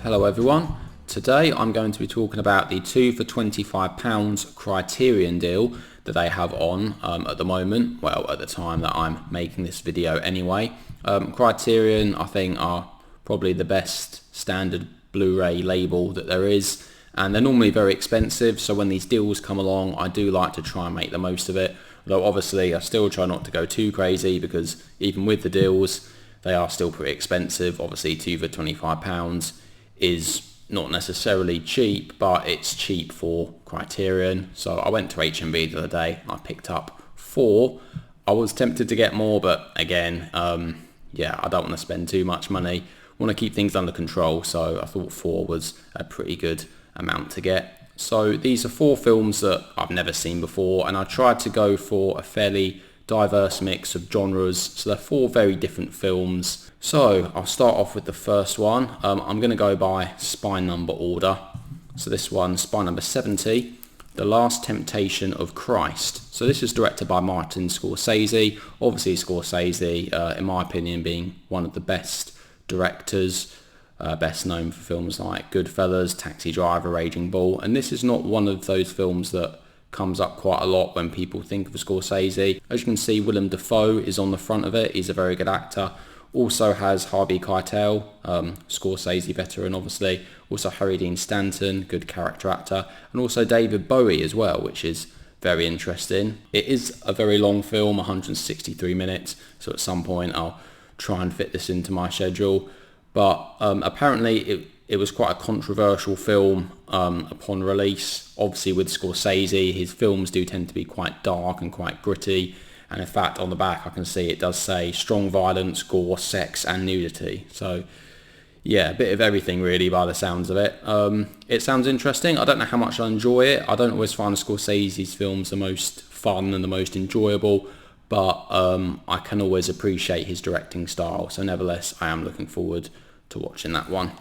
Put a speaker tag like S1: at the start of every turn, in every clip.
S1: Hello everyone, today I'm going to be talking about the 2 for £25 Criterion deal that they have on at the moment, well at the time that I'm making this video anyway. Criterion I think are probably the best standard Blu-ray label that there is, and they're normally very expensive, so when these deals come along I do like to try and make the most of it, though obviously I still try not to go too crazy because even with the deals they are still pretty expensive. Obviously 2 for £25 is not necessarily cheap, but it's cheap for Criterion. So I went to HMV the other day, I picked up 4. I was tempted to get more, but again, yeah, I don't want to spend too much money. I want to keep things under control, so I thought 4 was a pretty good amount to get. So these are 4 films that I've never seen before, and I tried to go for a fairly diverse mix of genres, so they're 4 very different films. So I'll start off with the first one. I'm going to go by spine number order. So this one, spine number 70, The Last Temptation of Christ. So this is directed by Martin Scorsese. Obviously Scorsese, in my opinion, being one of the best directors, best known for films like Goodfellas, Taxi Driver, Raging Bull, and this is not one of those films that comes up quite a lot when people think of Scorsese. As you can see, Willem Dafoe is on the front of it. He's a very good actor. Also has Harvey Keitel, Scorsese veteran obviously. Also Harry Dean Stanton, good character actor. And also David Bowie as well, which is very interesting. It is a very long film, 163 minutes. So at some point I'll try and fit this into my schedule. But apparently it was quite a controversial film upon release. Obviously with Scorsese, his films do tend to be quite dark and quite gritty. And in fact, on the back I can see it does say strong violence, gore, sex and nudity. So yeah, a bit of everything really by the sounds of it. It sounds interesting. I don't know how much I enjoy it. I don't always find Scorsese's films the most fun and the most enjoyable, but I can always appreciate his directing style. So nevertheless, I am looking forward to watching that one.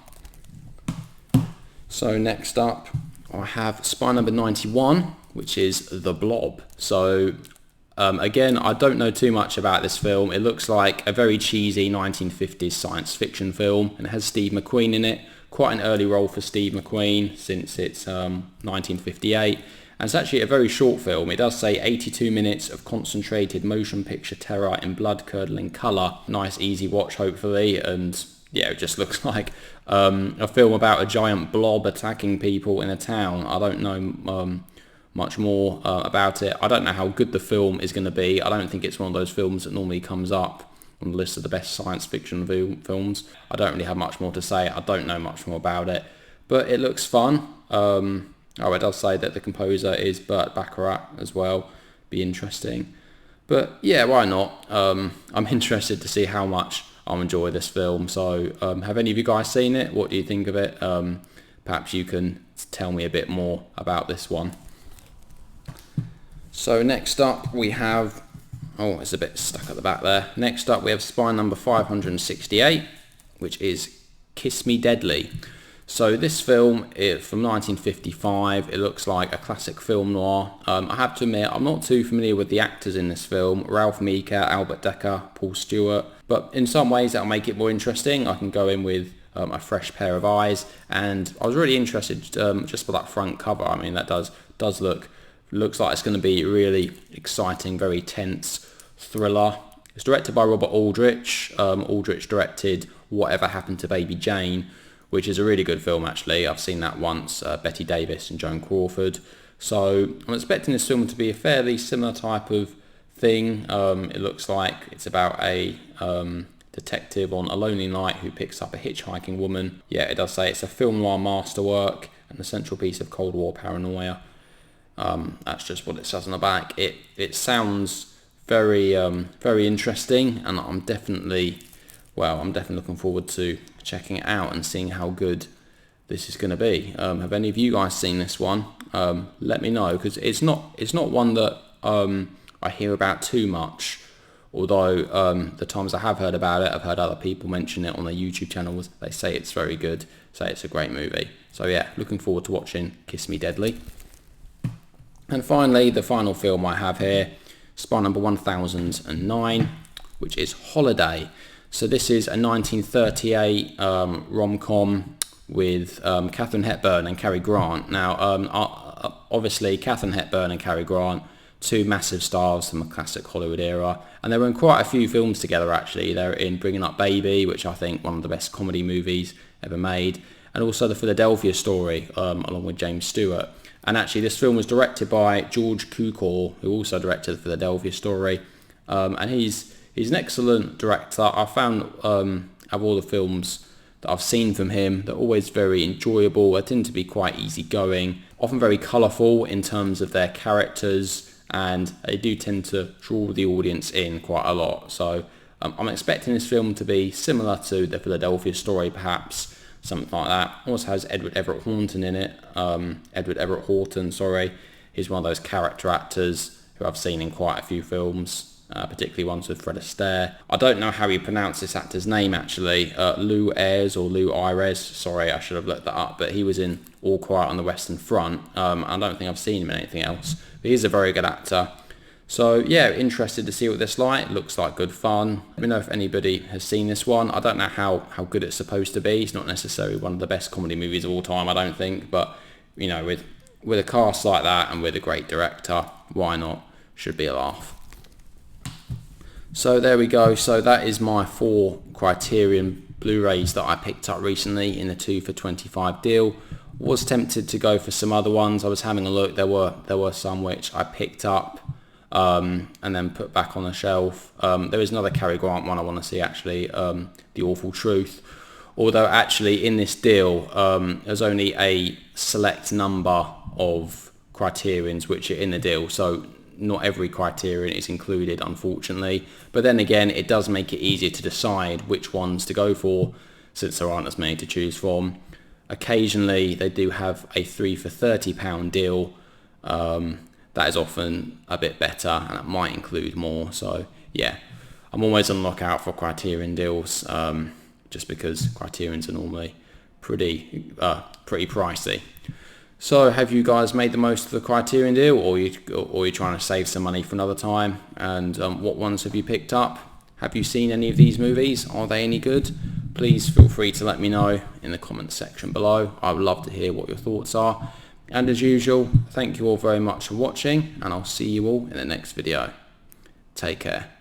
S1: So next up I have spine number 91, which is The Blob. So again, I don't know too much about this film. It looks like a very cheesy 1950s science fiction film, and it has Steve McQueen in it. Quite an early role for Steve McQueen since it's 1958. And it's actually a very short film. It does say 82 minutes of concentrated motion picture terror in blood-curdling colour. Nice easy watch hopefully, and yeah, it just looks like a film about a giant blob attacking people in a town. I don't know much more about it. I don't know how good the film is going to be. I don't think it's one of those films that normally comes up on the list of the best science fiction films. I don't really have much more to say. I don't know much more about it, but it looks fun. Oh, it does say that the composer is Burt Bacharach as well. Be interesting. But yeah, why not? I'm interested to see how much I'll enjoy this film. So have any of you guys seen it? What do you think of it? Perhaps you can tell me a bit more about this one. So next up we have, oh it's a bit stuck at the back there. Next up we have spine number 568, which is Kiss Me Deadly. So this film is from 1955. It looks like a classic film noir. I have to admit, I'm not too familiar with the actors in this film. Ralph Meeker, Albert Decker, Paul Stewart. But in some ways that'll make it more interesting. I can go in with a fresh pair of eyes. And I was really interested just for that front cover. I mean, that does looks like it's going to be really exciting, very tense thriller. It's directed by Robert Aldrich. Aldrich directed Whatever Happened to Baby Jane, which is a really good film actually. I've seen that once, Betty Davis and Joan Crawford. So I'm expecting this film to be a fairly similar type of thing. It looks like it's about a detective on a lonely night who picks up a hitchhiking woman. Yeah, it does say it's a film noir masterwork and the central piece of Cold War paranoia. That's just what it says on the back. It sounds very very interesting, and I'm definitely looking forward to checking it out and seeing how good this is going to be. Have any of you guys seen this one? Let me know, because it's not one that I hear about too much, although the times I have heard about it, I've heard other people mention it on their YouTube channels. They say it's very good, say it's a great movie. So yeah, looking forward to watching Kiss Me Deadly. And finally, the final film I have here, spine number 1009, which is Holiday. So this is a 1938 rom-com with Katharine Hepburn and Cary Grant. Now, obviously, Katharine Hepburn and Cary Grant, two massive stars from the classic Hollywood era, and they were in quite a few films together actually. They were in Bringing Up Baby, which I think one of the best comedy movies ever made, and also The Philadelphia Story, along with James Stewart. And actually this film was directed by George Cukor, who also directed The Philadelphia Story, and he's an excellent director. I found of all the films that I've seen from him, they're always very enjoyable. They tend to be quite easygoing, often very colourful in terms of their characters, and they do tend to draw the audience in quite a lot. So I'm expecting this film to be similar to The Philadelphia Story, perhaps, something like that. Also has Edward Everett Horton in it. Edward Everett Horton, sorry. He's one of those character actors who I've seen in quite a few films, particularly ones with Fred Astaire. I don't know how you pronounce this actor's name actually. Lou Ayres or Lou Ayres. Sorry, I should have looked that up. But he was in All Quiet on the Western Front. I don't think I've seen him in anything else. But he's a very good actor. So yeah, interested to see what this is like. Looks like good fun. Let me know if anybody has seen this one. I don't know how good it's supposed to be. It's not necessarily one of the best comedy movies of all time, I don't think. But you know, with a cast like that and with a great director, why not? Should be a laugh. So there we go. So that is my 4 Criterion Blu-rays that I picked up recently in the 2 for $25 deal. Was tempted to go for some other ones. I was having a look. There were some which I picked up and then put back on the shelf. There is another Cary Grant one I want to see actually, The Awful Truth. Although actually in this deal, there's only a select number of Criterions which are in the deal. So not every Criterion is included, unfortunately. But then again, it does make it easier to decide which ones to go for, since there aren't as many to choose from. Occasionally, they do have a 3 for £30 deal. That is often a bit better, and it might include more. So yeah, I'm always on the lookout for Criterion deals, just because Criterions are normally pretty pricey. So have you guys made the most of the Criterion deal, or are you trying to save some money for another time? And what ones have you picked up? Have you seen any of these movies? Are they any good? Please feel free to let me know in the comments section below. I would love to hear what your thoughts are. And as usual, thank you all very much for watching, and I'll see you all in the next video. Take care.